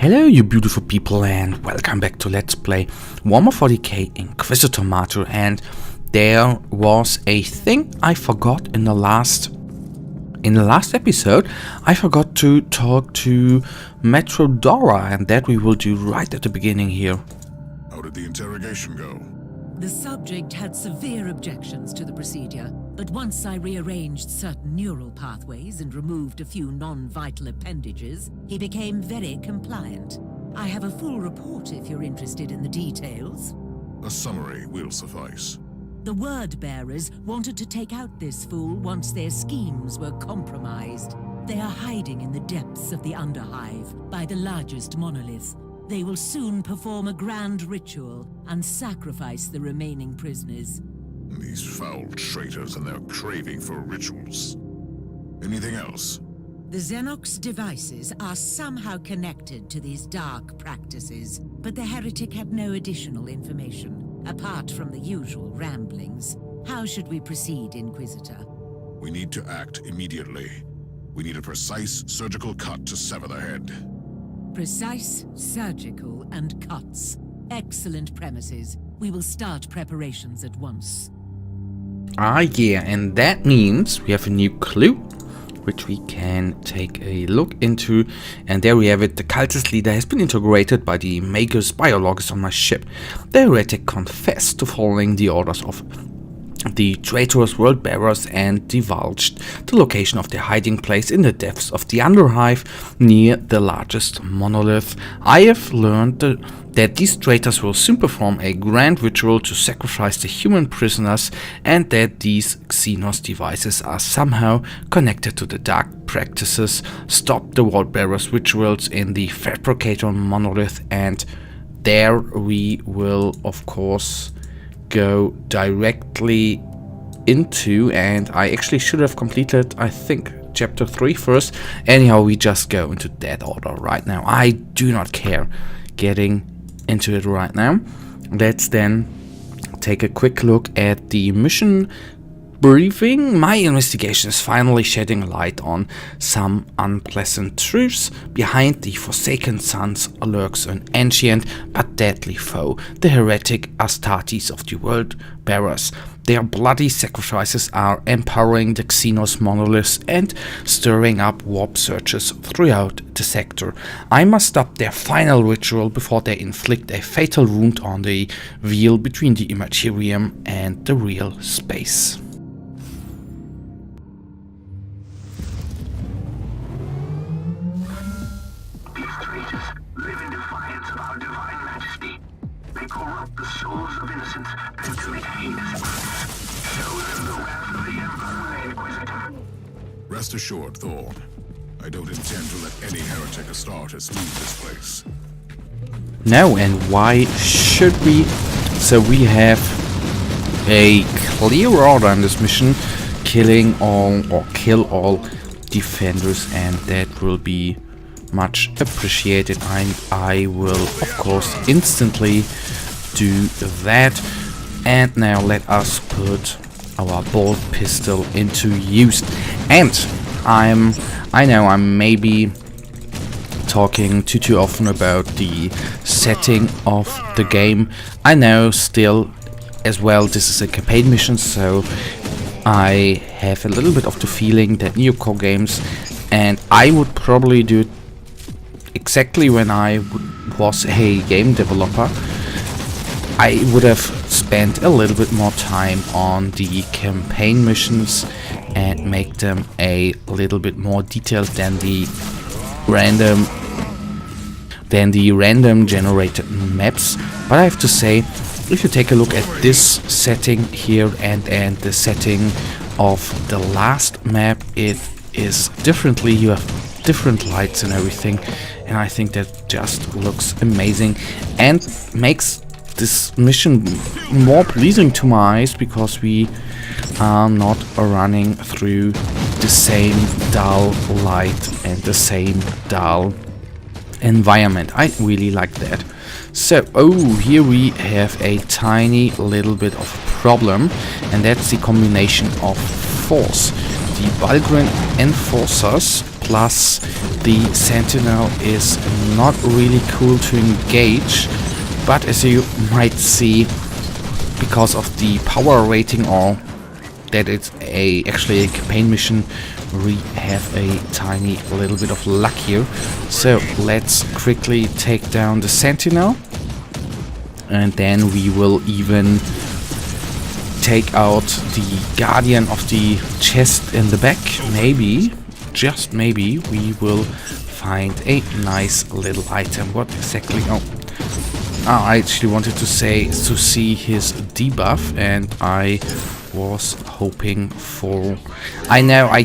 Hello you beautiful people and welcome back to Let's Play Warhammer 40k Inquisitor Martyr. And there was a thing I forgot in the last episode. I forgot to talk to Metrodora, and that we will do right at the beginning here. How did the interrogation go? The subject had severe objections to the procedure, but once I rearranged certain neural pathways and removed a few non-vital appendages, he became very compliant. I have a full report if you're interested in the details. A summary will suffice. The word-bearers wanted to take out this fool once their schemes were compromised. They are hiding in the depths of the Underhive by the largest monolith. They will soon perform a grand ritual and sacrifice the remaining prisoners. These foul traitors and their craving for rituals. Anything else? The Xenox devices are somehow connected to these dark practices, but the heretic had no additional information, apart from the usual ramblings. How should we proceed, Inquisitor? We need to act immediately. We need a precise surgical cut to sever the head. Precise, surgical, and cuts. Excellent premises. We will start preparations at once. Yeah, and that means we have a new clue, which we can take a look into. And there we have it. The cultist leader has been interrogated by the Maker's biologist on my ship. The heretic confessed to following the orders of the traitorous world bearers and divulged the location of their hiding place in the depths of the Underhive near the largest monolith. I have learned that these traitors will soon perform a grand ritual to sacrifice the human prisoners, and that these Xenos devices are somehow connected to the dark practices. Stop the world bearers rituals in the fabricator monolith, and there we will of course go directly into, and I actually should have completed, I think, chapter 3 first. Anyhow, we just go into that order right now. I do not care getting into it right now. Let's then take a quick look at the mission briefing. My investigation is finally shedding light on some unpleasant truths. Behind the Forsaken Sons lurks an ancient but deadly foe, the heretic Astartes of the World Bearers. Their bloody sacrifices are empowering the Xenos monoliths and stirring up warp searches throughout the sector. I must stop their final ritual before they inflict a fatal wound on the veil between the immaterium and the real space. Corrupt the souls of innocents and commit heinous acts. Show them the wrath of the Emperor, Inquisitor. Rest assured, Thorn. I don't intend to let any heretic Astartes leave this place. No, and why should we? So we have a clear order on this mission: killing all or kill all defenders, and that will be much appreciated. I will of course instantly do that. And now let us put our bolt pistol into use. And I know I'm maybe talking too often about the setting of the game. I know still as well this is a campaign mission, so I have a little bit of the feeling that Neocore games, and I would probably do it exactly when I was a game developer, I would have spent a little bit more time on the campaign missions and make them a little bit more detailed than the random generated maps. But I have to say, if you take a look at this setting here and the setting of the last map, it is differently. You have different lights and everything, and I think that just looks amazing and makes this mission more pleasing to my eyes, because we are not running through the same dull light and the same dull environment. I really like that. So, here we have a tiny little bit of problem, and that's the combination of force. The Valgrind Enforcers plus the Sentinel is not really cool to engage, but as you might see, because of the power rating, or that it's actually a campaign mission, we have a tiny little bit of luck here. So let's quickly take down the Sentinel, and then we will even take out the Guardian of the chest in the back. Maybe, just maybe, we will find a nice little item. What exactly? Oh, I actually wanted to say to see his debuff, and I was hoping for... I know I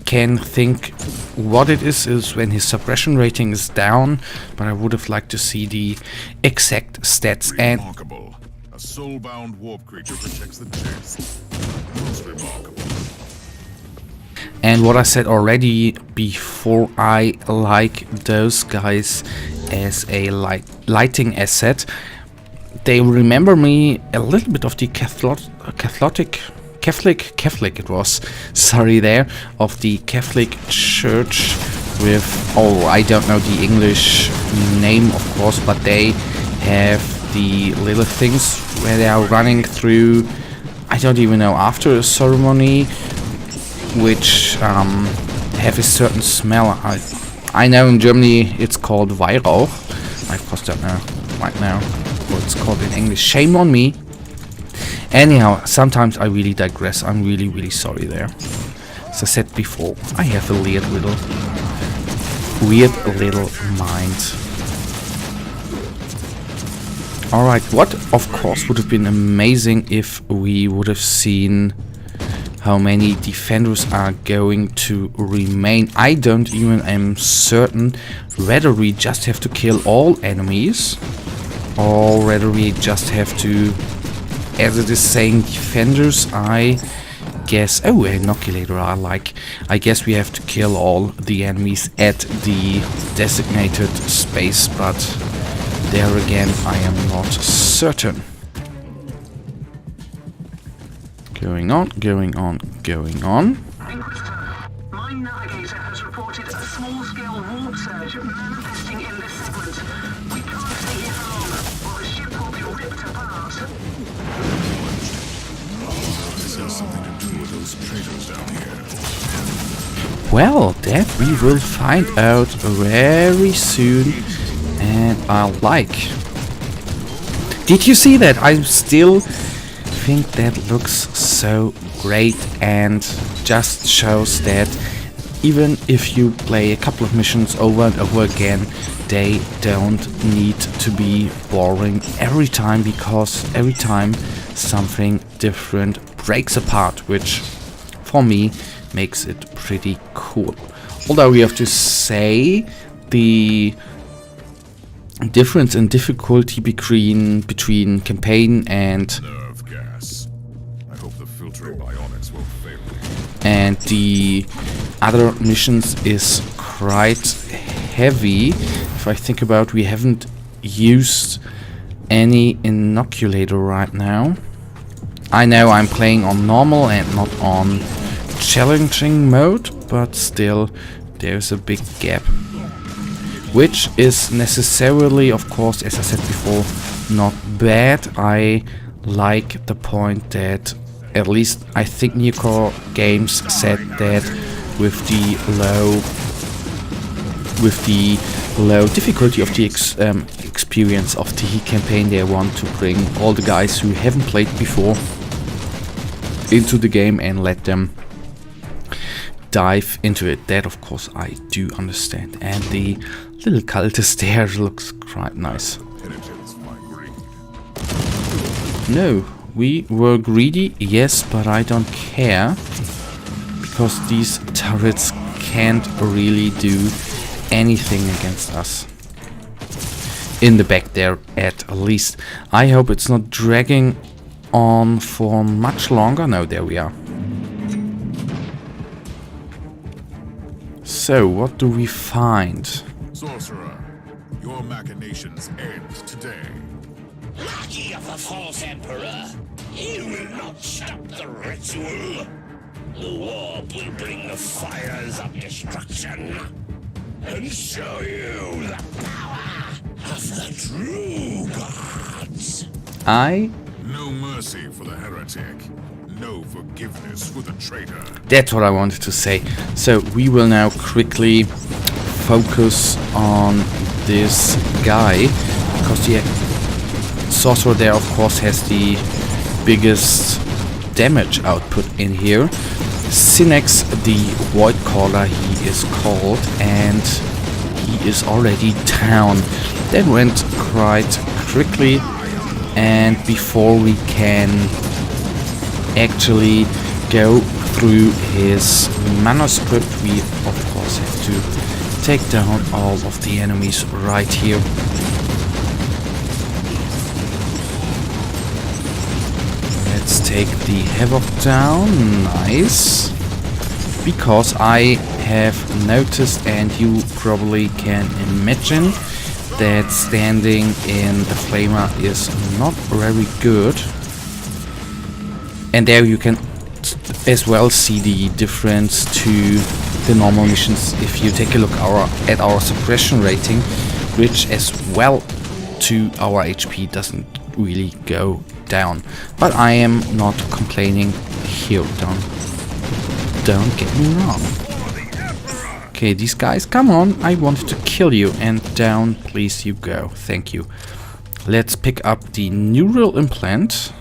can think what it is when his suppression rating is down, but I would have liked to see the exact stats. And Remarkable. A soul-bound warp creature protects the chest. Most remarkable. And what I said already before, I like those guys as a lighting asset. They remember me a little bit of the Catholic it was, sorry there, of the Catholic Church with, oh, I don't know the English name of course, but they have the little things where they are running through, I don't even know, after a ceremony, which have a certain smell. I know in Germany it's called Weihrauch. I of course don't know right now what it's called in English. Shame on me. Anyhow, sometimes I really digress. I'm really sorry there. As I said before, I have a weird little mind. Alright, what of course would have been amazing if we would have seen how many defenders are going to remain. I don't even am certain whether we just have to kill all enemies or whether we just have to, as it is saying defenders, I guess, oh, inoculator, I guess we have to kill all the enemies at the designated space, but there again I am not certain. Going on. Inquisitor, my navigator has reported a small-scale warp surge manifesting in this segment. We can't stay here for long, or the ship will be ripped apart. This has something to do with those traitors down here. Well, that we will find out very soon, and I like. Did you see that? I still think that looks so great, and just shows that even if you play a couple of missions over and over again, they don't need to be boring every time, because every time something different breaks apart, which for me makes it pretty cool. Although we have to say the difference in difficulty between campaign and Nerve gas. I hope the filtering bionics will fail. and the other missions is quite heavy. If I think about, we haven't used any inoculator right now. I know I'm playing on normal and not on challenging mode, but still there's a big gap, which is necessarily, of course, as I said before, not bad. I like the point that, at least I think Newcore Games said that with the low difficulty of the experience of the campaign, they want to bring all the guys who haven't played before into the game and let them dive into it. That of course I do understand. And the little cultist there looks quite nice. Penitence my greed. No, we were greedy, yes, but I don't care, because these turrets can't really do anything against us. In the back there, at least. I hope it's not dragging on for much longer. No, there we are. So, what do we find? Sorcerer, your machinations end today. Lackey of the false emperor, you will not stop the ritual. The warp will bring the fires of destruction and show you the power of the true gods. No mercy for the heretic. No forgiveness for the traitor. That's what I wanted to say. So we will now quickly focus on this guy, because the sorcerer there of course has the biggest damage output in here. Synex the Void Caller he is called, and he is already down. That went quite quickly, and before we can actually go through his manuscript, we of course have to take down all of the enemies right here. Let's take the Havoc down. Nice. Because I have noticed, and you probably can imagine, that standing in the flamer is not very good. And there you can as well see the difference to the normal missions if you take a look at our suppression rating, which as well to our HP doesn't really go down. But I am not complaining here, don't get me wrong. Okay, these guys, come on, I wanted to kill you, and down please you go. Thank you. Let's pick up the neural implant.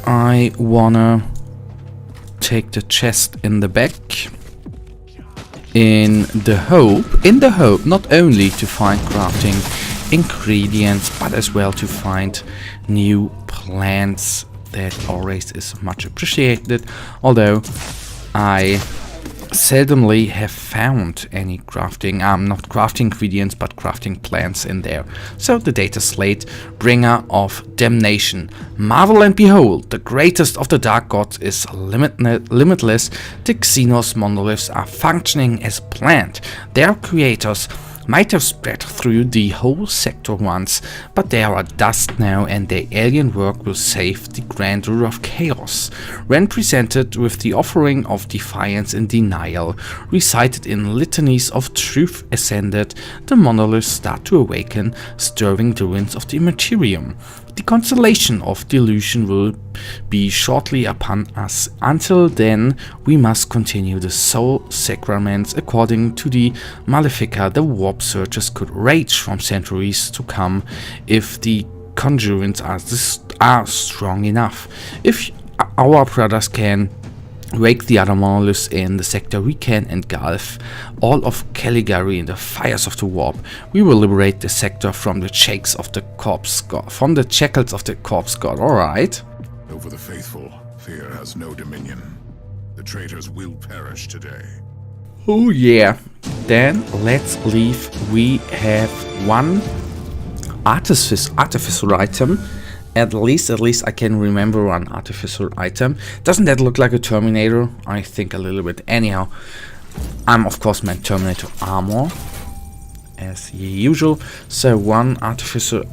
I wanna take the chest in the back in the hope not only to find crafting ingredients, but as well to find new plants. That always is much appreciated, although I seldomly have found any crafting, not crafting ingredients, but crafting plants in there. So the data slate, bringer of damnation. Marvel and behold, the greatest of the dark gods is limitless. The Xenos monoliths are functioning as planned. Their creators might have spread through the whole sector once, but they are dust now, and their alien work will save the grandeur of chaos. When presented with the offering of defiance and denial, recited in litanies of truth ascended, the monoliths start to awaken, stirring the winds of the Immaterium. The constellation of delusion will be shortly upon us. Until then, we must continue the soul sacraments. According to the Malefica, the warp searchers could rage from centuries to come if the conjurants are strong enough. If our brothers can wake the other monoliths in the sector, we can engulf all of Caligari in the fires of the warp. We will liberate the sector from the shakes of the corpse god, from the shackles of the corpse god. Alright. Over the faithful, fear has no dominion. The traitors will perish today. Oh yeah. Then let's leave. We have one artificer item. At least I can remember one artificial item. Doesn't that look like a Terminator? I think a little bit. Anyhow, I'm of course meant Terminator armor, as usual. So one artificial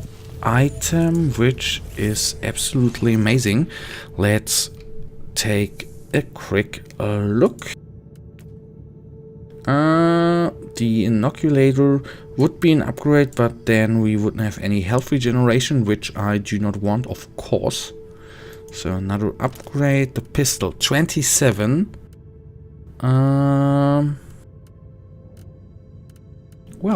item, which is absolutely amazing. Let's take a quick look. The inoculator would be an upgrade, but then we wouldn't have any health regeneration, which I do not want, of course. So another upgrade. The pistol 27. Well,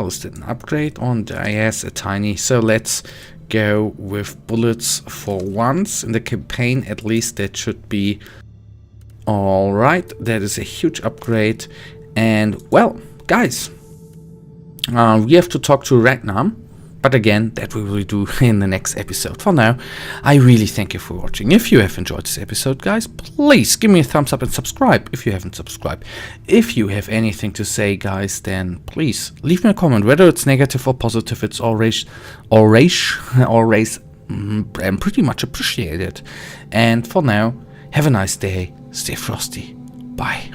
is that an upgrade on? Yes, a tiny. So let's go with bullets for once in the campaign. At least that should be all right. That is a huge upgrade. And well, guys, we have to talk to Ragnar, but again, that we will do in the next episode. For now, I really thank you for watching. If you have enjoyed this episode, guys, please give me a thumbs up and subscribe if you haven't subscribed. If you have anything to say, guys, then please leave me a comment, whether it's negative or positive. It's always pretty much appreciated. And for now, have a nice day. Stay frosty. Bye.